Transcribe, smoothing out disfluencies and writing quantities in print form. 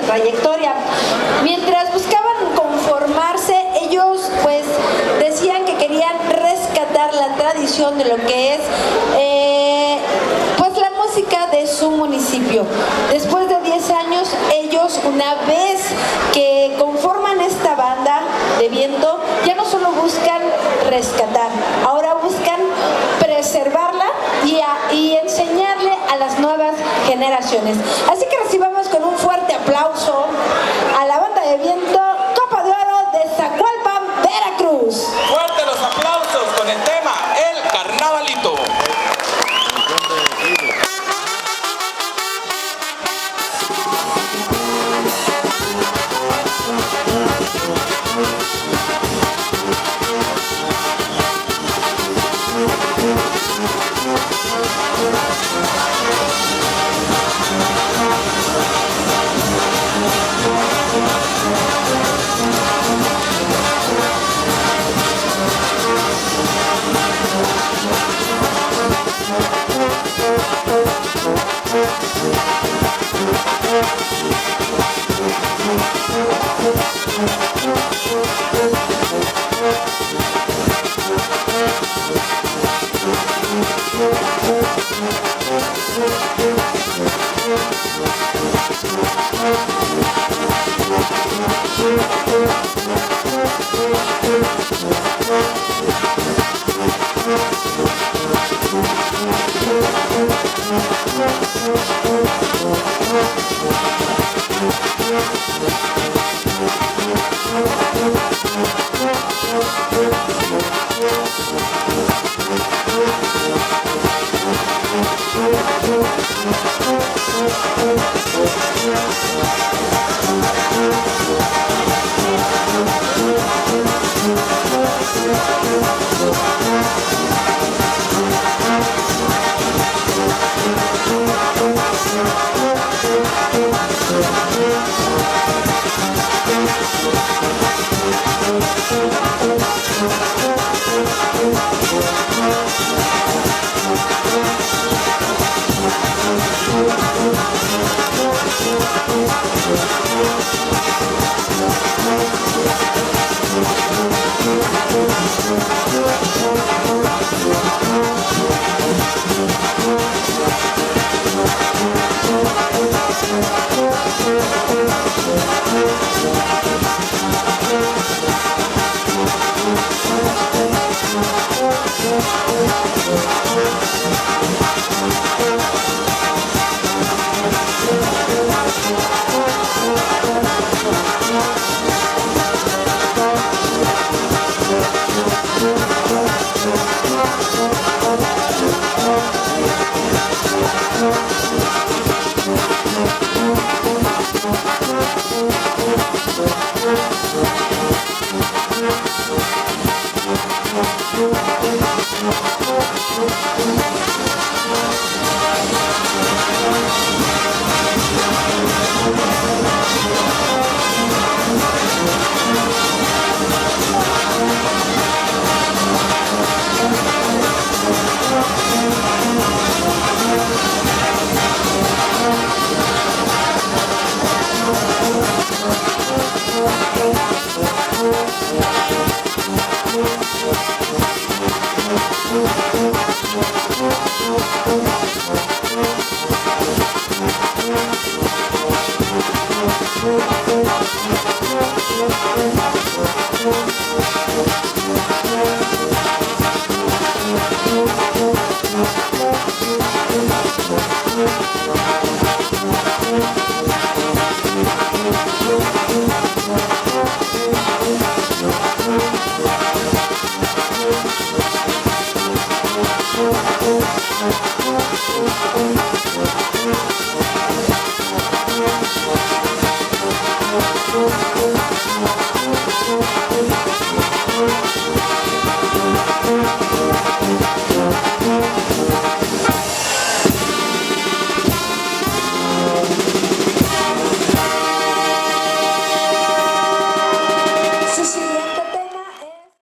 de trayectoria. Mientras buscaban conformarse, ellos pues decían que querían rescatar la tradición de lo que es pues la música de su municipio. Después de 10 años, ellos, una vez que conforman esta banda de viento, ya no solo buscan rescatar, ahora buscan preservarla y enseñarle a las nuevas generaciones. Así que recibamos con un fuerte aplauso a la banda de viento Copa de Oro de Zacualpan, Veracruz. Fuerte los aplausos con el tema El Carnavalito.